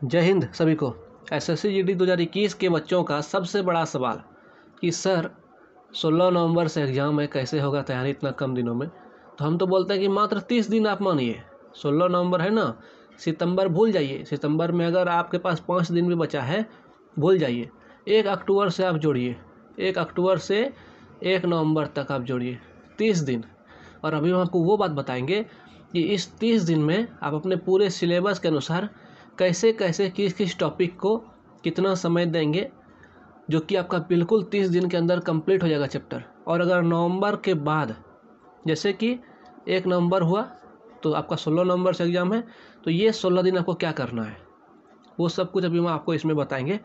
जय हिंद सभी को। एसएससी जीडी 2021 के बच्चों का सबसे बड़ा सवाल कि सर 16 नवंबर से एग्ज़ाम है, कैसे होगा तैयारी इतना कम दिनों में। तो हम तो बोलते हैं कि मात्र 30 दिन आप मानिए। 16 नवंबर है ना, सितंबर भूल जाइए। सितंबर में अगर आपके पास 5 दिन भी बचा है भूल जाइए। 1 अक्टूबर से आप जोड़िए, 1 अक्टूबर से 1 नवंबर तक आप जोड़िए, 30 दिन। और अभी हम आपको वो बात बताएंगे कि इस 30 दिन में आप अपने पूरे सिलेबस के अनुसार कैसे कैसे किस किस टॉपिक को कितना समय देंगे, जो कि आपका बिल्कुल 30 दिन के अंदर कंप्लीट हो जाएगा चैप्टर। और अगर नवंबर के बाद, जैसे कि 1 नवंबर हुआ तो आपका 16 नवंबर से एग्ज़ाम है, तो ये 16 दिन आपको क्या करना है वो सब कुछ अभी हम आपको इसमें बताएंगे।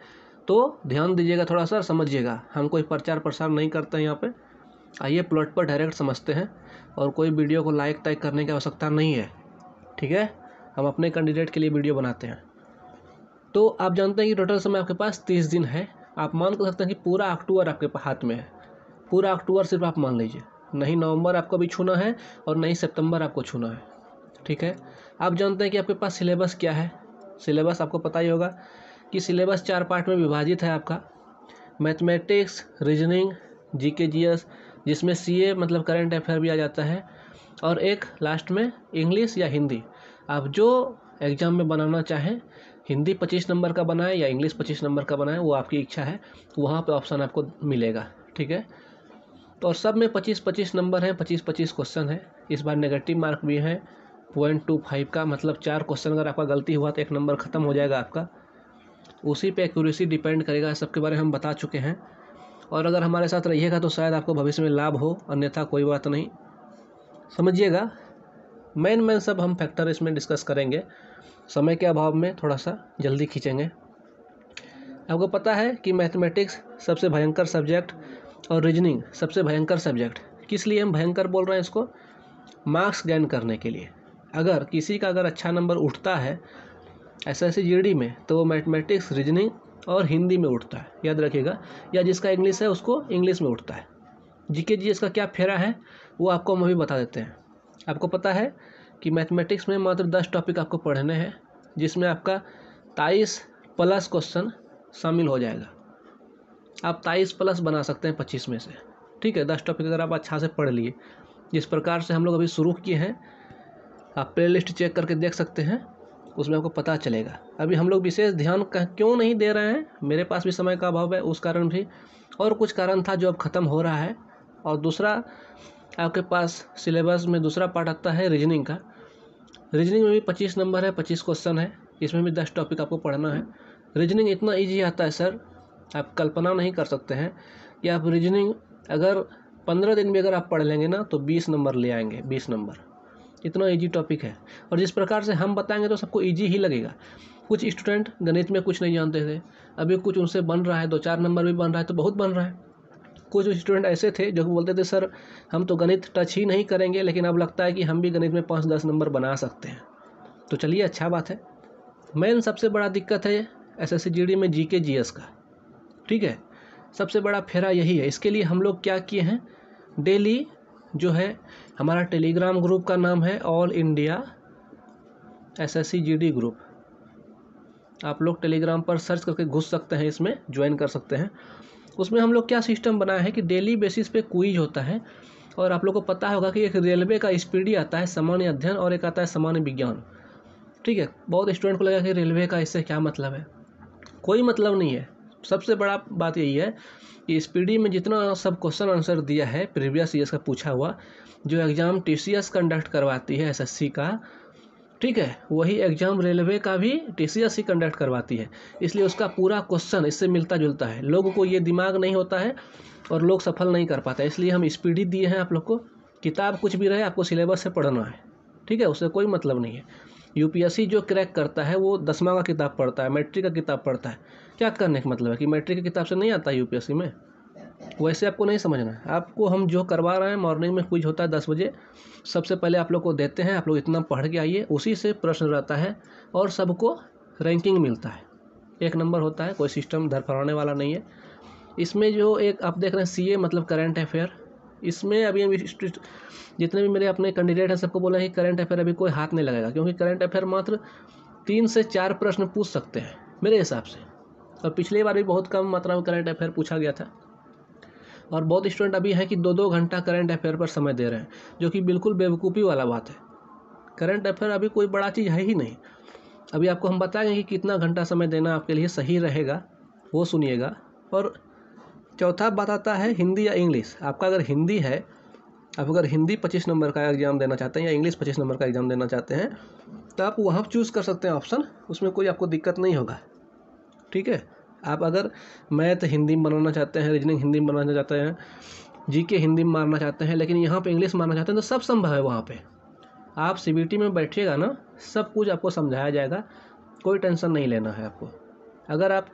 तो ध्यान दीजिएगा, थोड़ा सा समझिएगा। हम कोई प्रचार प्रसार नहीं करते हैं यहाँ पे। आइए प्लॉट पर डायरेक्ट समझते हैं, और कोई वीडियो को लाइक टाइक करने की आवश्यकता नहीं है, ठीक है। हम अपने कैंडिडेट के लिए वीडियो बनाते हैं। तो आप जानते हैं कि टोटल समय आपके पास 30 दिन है। आप मान कर सकते हैं कि पूरा अक्टूबर आपके हाथ में है। पूरा अक्टूबर सिर्फ आप मान लीजिए, नहीं नवंबर आपको भी छूना है और नहीं सितंबर आपको छूना है, ठीक है। आप जानते हैं कि आपके पास सिलेबस क्या है। सिलेबस आपको पता ही होगा कि सिलेबस 4 पार्ट में विभाजित है आपका। मैथमेटिक्स, रीजनिंग, जीके जीएस, जिसमें सीए मतलब करंट अफेयर भी आ जाता है, और एक लास्ट में इंग्लिश या हिंदी। आप जो एग्ज़ाम में बनाना चाहें, हिंदी 25 नंबर का बनाए या इंग्लिश 25 नंबर का बनाए, वो आपकी इच्छा है। वहाँ पे ऑप्शन आपको मिलेगा, ठीक है। तो और सब में 25-25 नंबर हैं, 25-25 क्वेश्चन है। इस बार नेगेटिव मार्क भी है 0.25 का, मतलब 4 क्वेश्चन अगर आपका गलती हुआ तो 1 नंबर ख़त्म हो जाएगा आपका। उसी पे एक्यूरेसी डिपेंड करेगा। सबके बारे में हम बता चुके हैं, और अगर हमारे साथ रहिएगा तो शायद आपको भविष्य में लाभ हो, अन्यथा कोई बात नहीं। समझिएगा, मेन सब हम फैक्टर इसमें डिस्कस करेंगे। समय के अभाव में थोड़ा सा जल्दी खींचेंगे। आपको पता है कि मैथमेटिक्स सबसे भयंकर सब्जेक्ट और रीजनिंग सबसे भयंकर सब्जेक्ट। किस लिए हम भयंकर बोल रहे हैं इसको? मार्क्स गेन करने के लिए। अगर किसी का अच्छा नंबर उठता है एसएससी जीडी में, तो वो मैथमेटिक्स, रीजनिंग और हिंदी में उठता है, याद रखिएगा। या जिसका इंग्लिश है उसको इंग्लिश में उठता है। जीके जीएस का क्या फेरा है वो आपको हम अभी बता देते हैं। आपको पता है कि मैथमेटिक्स में मात्र 10 टॉपिक आपको पढ़ने हैं, जिसमें आपका 23+ क्वेश्चन शामिल हो जाएगा। आप 23+ बना सकते हैं 25 में से, ठीक है। 10 टॉपिक अगर आप अच्छा से पढ़ लिए, जिस प्रकार से हम लोग अभी शुरू किए हैं, आप प्ले लिस्ट चेक करके देख सकते हैं, उसमें आपको पता चलेगा। अभी हम लोग विशेष ध्यान क्यों नहीं दे रहे हैं, मेरे पास भी समय का अभाव है, उस कारण भी, और कुछ कारण था जो अब ख़त्म हो रहा है। और दूसरा, आपके पास सिलेबस में दूसरा पार्ट आता है रीजनिंग का। रीजनिंग में भी 25 नंबर है, 25 क्वेश्चन है। इसमें भी 10 टॉपिक आपको पढ़ना है। रीजनिंग इतना ईजी आता है सर, आप कल्पना नहीं कर सकते हैं कि आप रीजनिंग अगर 15 दिन भी अगर आप पढ़ लेंगे ना, तो 20 नंबर ले आएंगे, 20 नंबर। इतना ईजी टॉपिक है, और जिस प्रकार से हम बताएंगे तो सबको ईजी ही लगेगा। कुछ स्टूडेंट गणित में कुछ नहीं जानते थे, अभी कुछ उनसे बन रहा है, 2-4 नंबर भी बन रहा है तो बहुत बन रहा है। कुछ स्टूडेंट ऐसे थे जो बोलते थे सर हम तो गणित टच ही नहीं करेंगे, लेकिन अब लगता है कि हम भी गणित में 5-10 नंबर बना सकते हैं। तो चलिए, अच्छा बात है। मेन सबसे बड़ा दिक्कत है एसएससी जीडी में जीके जीएस का, ठीक है। सबसे बड़ा फेरा यही है। इसके लिए हम लोग क्या किए हैं, डेली जो है हमारा टेलीग्राम ग्रुप का नाम है all India SSC GD group. आप लोग टेलीग्राम पर सर्च करके घुस सकते हैं, इसमें ज्वाइन कर सकते हैं। उसमें हम लोग क्या सिस्टम बनाया है कि डेली बेसिस पे क्विज होता है। और आप लोग को पता होगा कि एक रेलवे का स्पीडी आता है सामान्य अध्ययन, और एक आता है सामान्य विज्ञान, ठीक है। बहुत स्टूडेंट को लगा कि रेलवे का इससे क्या मतलब है। कोई मतलब नहीं है। सबसे बड़ा बात यही है कि स्पीडी में जितना सब क्वेश्चन आंसर दिया है प्रीवियस ईयर्स का पूछा हुआ, जो एग्ज़ाम टीसीएस कंडक्ट करवाती है एसएससी का, ठीक है, वही एग्ज़ाम रेलवे का भी टीसीएस ही कंडक्ट करवाती है। इसलिए उसका पूरा क्वेश्चन इससे मिलता जुलता है। लोगों को ये दिमाग नहीं होता है और लोग सफल नहीं कर पाते, इसलिए हम स्पीडी दिए हैं आप लोग को। किताब कुछ भी रहे, आपको सिलेबस से पढ़ना है, ठीक है, उससे कोई मतलब नहीं है। यूपीएससी जो क्रैक करता है वो 10वां का किताब पढ़ता है, मैट्रिक का किताब पढ़ता है। क्या करने का मतलब है कि मैट्रिक की किताब से नहीं आता है यूपीएससी में? वैसे आपको नहीं समझना है। आपको हम जो करवा रहे हैं, मॉर्निंग में क्विज होता है 10 बजे, सबसे पहले आप लोग को देते हैं, आप लोग इतना पढ़ के आइए, उसी से प्रश्न रहता है और सबको रैंकिंग मिलता है। 1 नंबर होता है, कोई सिस्टम धरफड़ाने वाला नहीं है। इसमें जो एक आप देख रहे हैं सीए मतलब करंट अफेयर, इसमें अभी जितने भी मेरे अपने कैंडिडेट हैं सबको बोला है कि करंट अफेयर अभी कोई हाथ नहीं लगाएगा, क्योंकि करंट अफेयर मात्र 3 से 4 प्रश्न पूछ सकते हैं मेरे हिसाब से। और पिछली बार भी बहुत कम मात्रा में करंट अफेयर पूछा गया था, और बहुत स्टूडेंट अभी हैं कि 2-2 घंटा करंट अफेयर पर समय दे रहे हैं, जो कि बिल्कुल बेवकूफ़ी वाला बात है। करंट अफेयर अभी कोई बड़ा चीज़ है ही नहीं। अभी आपको हम बताएंगे कि कितना घंटा समय देना आपके लिए सही रहेगा, वो सुनिएगा। और चौथा बात आता है हिंदी या इंग्लिश। आपका अगर हिंदी है, आप अगर हिंदी 25 नंबर का एग्ज़ाम देना चाहते हैं या इंग्लिश 25 नंबर का एग्ज़ाम देना चाहते हैं, तो आप वहाँ चूज़ कर सकते हैं ऑप्शन, उसमें कोई आपको दिक्कत नहीं होगा। ठीक है, आप अगर मैथ हिंदी में बनाना चाहते हैं, रीजनिंग हिंदी में बनाना चाहते हैं, जीके हिंदी में मारना चाहते हैं, लेकिन यहाँ पे इंग्लिश मारना चाहते हैं, तो सब संभव है। वहाँ पे आप सीबीटी में बैठिएगा ना, सब कुछ आपको समझाया जाएगा, कोई टेंशन नहीं लेना है आपको। अगर आप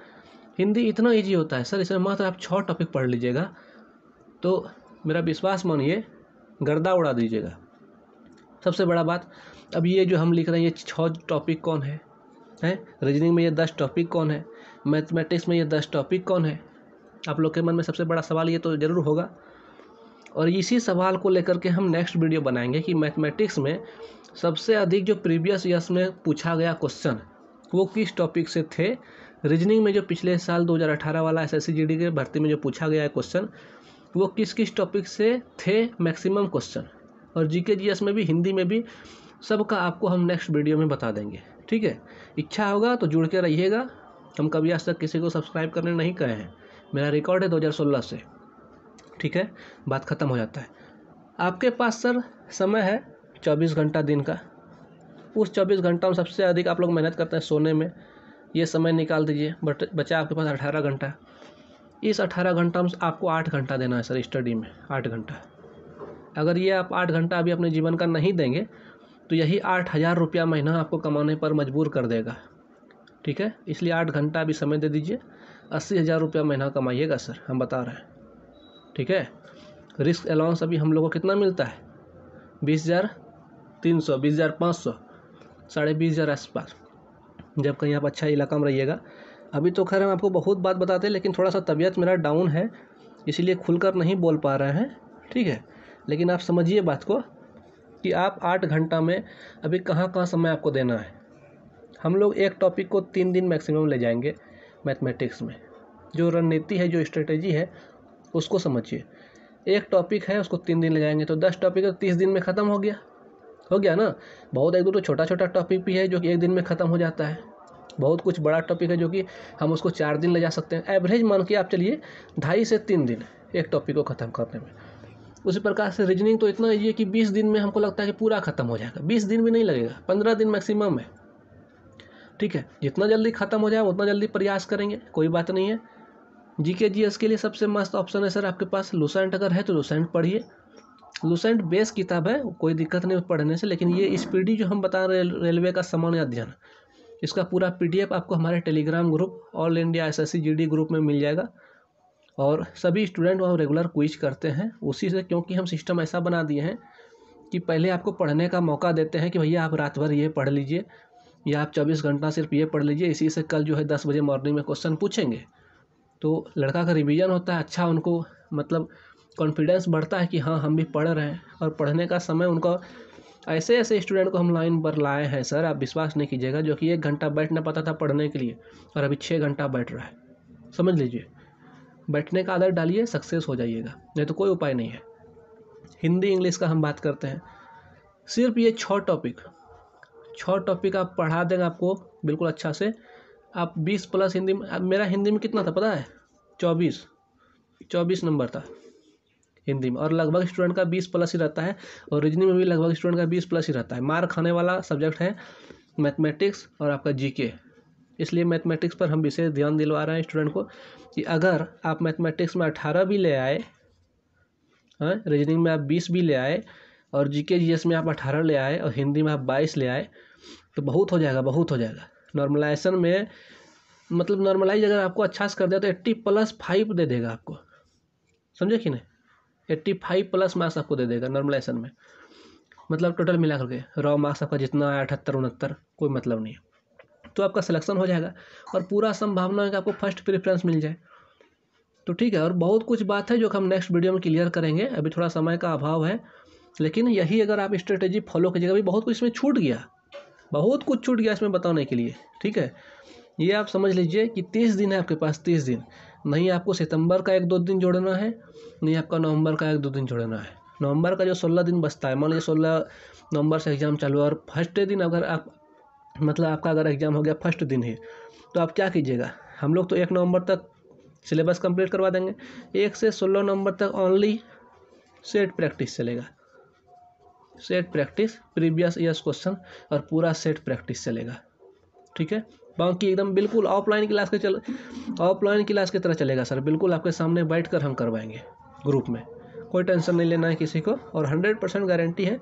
हिंदी इतना ईजी होता है सर, इसमें मात्र आप 6 टॉपिक पढ़ लीजिएगा तो मेरा विश्वास मानिए गर्दा उड़ा दीजिएगा। सबसे बड़ा बात, अब ये जो हम लिख रहे हैं ये 6 टॉपिक कौन है, रीजनिंग में ये 10 टॉपिक कौन है, मैथमेटिक्स में ये 10 टॉपिक कौन है। आप लोग के मन में सबसे बड़ा सवाल ये तो ज़रूर होगा। और इसी सवाल को लेकर के हम नेक्स्ट वीडियो बनाएंगे कि मैथमेटिक्स में सबसे अधिक जो प्रीवियस ईयर्स में पूछा गया क्वेश्चन वो किस टॉपिक से थे, रीजनिंग में जो पिछले साल 2018 वाला एसएससी जीडी के भर्ती में जो पूछा गया है क्वेश्चन वो किस किस टॉपिक से थे मैक्सिमम क्वेश्चन, और जीके जीएस में भी, हिंदी में भी, सबका आपको हम नेक्स्ट वीडियो में बता देंगे। ठीक है, इच्छा होगा तो जुड़ के रहिएगा। हम कभी आज तक किसी को सब्सक्राइब करने नहीं कहे हैं, मेरा रिकॉर्ड है 2016 से। ठीक है, बात ख़त्म हो जाता है। आपके पास सर समय है 24 घंटा दिन का, उस 24 घंटा में सबसे अधिक आप लोग मेहनत करते हैं सोने में, ये समय निकाल दीजिए, बचा आपके पास 18 घंटा। इस 18 घंटा में आपको 8 घंटा देना है सर स्टडी में, 8 घंटा। अगर ये आप 8 घंटा अभी अपने जीवन का नहीं देंगे तो यही 8,000 रुपया महीना आपको कमाने पर मजबूर कर देगा। ठीक है, इसलिए 8 घंटा अभी समय दे दीजिए, 80,000 रुपया महीना कमाइएगा सर, हम बता रहे हैं। ठीक है, रिस्क अलाउंस अभी हम लोग को कितना मिलता है, 20,300, 20,500, 20,500 आसपास, जब कहीं आप अच्छा इलाका में रहिएगा। अभी तो खैर हम आपको बहुत बात बताते हैं, लेकिन थोड़ा सा तबीयत मेरा डाउन है, इसीलिए खुलकर नहीं बोल पा रहे हैं। ठीक है, लेकिन आप समझिए बात को कि आप 8 घंटा में अभी कहाँ कहाँ समय आपको देना है। हम लोग एक टॉपिक को 3 दिन मैक्सिमम ले जाएंगे मैथमेटिक्स में। जो रणनीति है, जो स्ट्रेटेजी है, उसको समझिए। एक टॉपिक है उसको 3 दिन ले जाएंगे तो 10 टॉपिक तो 30 दिन में ख़त्म हो गया ना। बहुत एक दो तो छोटा छोटा टॉपिक भी है जो कि 1 दिन में ख़त्म हो जाता है, बहुत कुछ बड़ा टॉपिक है जो कि हम उसको 4 दिन ले जा सकते हैं। एवरेज मान के आप चलिए 2.5 से 3 दिन एक टॉपिक को ख़त्म करने में। उसी प्रकार से रीजनिंग तो इतना ईजी है कि 20 दिन में हमको लगता है कि पूरा ख़त्म हो जाएगा। 20 दिन भी नहीं लगेगा, 15 दिन मैक्सिमम है। ठीक है, जितना जल्दी ख़त्म हो जाए उतना जल्दी प्रयास करेंगे, कोई बात नहीं है। जीके जीएस के लिए सबसे मस्त ऑप्शन है सर आपके पास लूसेंट। अगर है तो लूसेंट पढ़िए, लूसेंट बेस किताब है, कोई दिक्कत नहीं पढ़ने से। लेकिन ये स्पीडी जो हम बता रहे हैं रेलवे का सामान्य अध्ययन, इसका पूरा पीडीएफ आपको हमारे Telegram group all India SSC GD group में मिल जाएगा। और सभी स्टूडेंट वहाँ रेगुलर क्विज करते हैं उसी से, क्योंकि हम सिस्टम ऐसा बना दिए हैं कि पहले आपको पढ़ने का मौका देते हैं कि भैया आप रात भर ये पढ़ लीजिए या आप 24 घंटा सिर्फ ये पढ़ लीजिए, इसी से कल जो है 10 बजे मॉर्निंग में क्वेश्चन पूछेंगे। तो लड़का का रिवीजन होता है अच्छा, उनको मतलब कॉन्फिडेंस बढ़ता है कि हाँ हम भी पढ़ रहे हैं। और पढ़ने का समय उनका, ऐसे ऐसे स्टूडेंट को हम लाइन पर लाए हैं सर, आप विश्वास नहीं कीजिएगा, जो कि 1 घंटा बैठ ना पाता था पढ़ने के लिए और अभी 6 घंटा बैठ रहा है। समझ लीजिए, बैठने का आदत डालिए, सक्सेस हो जाइएगा, नहीं तो कोई उपाय नहीं है। हिंदी इंग्लिश का हम बात करते हैं, सिर्फ ये 6 टॉपिक आप पढ़ा देंगे आपको बिल्कुल अच्छा से। आप 20 प्लस हिंदी में, मेरा हिंदी में कितना था पता है, 24 नंबर था हिंदी में, और लगभग स्टूडेंट का 20 प्लस ही रहता है। और रीजनिंग में भी लगभग स्टूडेंट का 20 प्लस ही रहता है। मार खाने वाला सब्जेक्ट है मैथमेटिक्स और आपका जीके, इसलिए मैथमेटिक्स पर हम विशेष ध्यान दिलवा रहे हैं स्टूडेंट को कि अगर आप मैथमेटिक्स में 18 भी ले आए, रीजनिंग में आप 20 भी ले आए, और जीके जीएस में आप 18 ले आए, और हिंदी में आप 22 ले आए, तो बहुत हो जाएगा, बहुत हो जाएगा। नॉर्मलाइजेशन में मतलब नॉर्मलाइज अगर आपको अच्छा से कर दिया तो 80+5 दे देगा आपको, समझे कि नहीं, 85 प्लस मार्क्स आपको दे देगा नॉर्मलाइजेशन में। मतलब टोटल मिला करके रॉ मार्क्स आपका जितना है 78-69, कोई मतलब नहीं है, तो आपका सिलेक्शन हो जाएगा। और पूरा संभावना है कि आपको फर्स्ट प्रेफरेंस मिल जाए। तो ठीक है, और बहुत कुछ बात है जो हम नेक्स्ट वीडियो में क्लियर करेंगे, अभी थोड़ा समय का अभाव है। लेकिन यही अगर आप स्ट्रेटेजी फॉलो कीजिएगा, अभी बहुत कुछ इसमें छूट गया, बहुत कुछ छूट गया इसमें बताने के लिए, ठीक है। ये आप समझ लीजिए कि 30 दिन है आपके पास, 30 दिन। नहीं आपको सितंबर का 1-2 दिन जोड़ना है, नहीं आपका नवंबर का 1-2 दिन जोड़ना है। नवंबर का जो 16 दिन बचता है, मान लीजिए 16 नवंबर से एग्ज़ाम चालू है और फर्स्ट दिन अगर आप मतलब आपका अगर एग्ज़ाम हो गया फर्स्ट दिन ही, तो आप क्या कीजिएगा, हम लोग तो 1 नवंबर तक सिलेबस कंप्लीट करवा देंगे। 1 से 16 नवंबर तक ओनली सेट प्रैक्टिस चलेगा, set practice, previous years question और पूरा सेट प्रैक्टिस चलेगा, ठीक है। बाकी एकदम बिल्कुल ऑफलाइन क्लास की तरह चलेगा सर, बिल्कुल आपके सामने बैठकर हम करवाएंगे ग्रुप में, कोई टेंशन नहीं लेना है किसी को। और 100% गारंटी है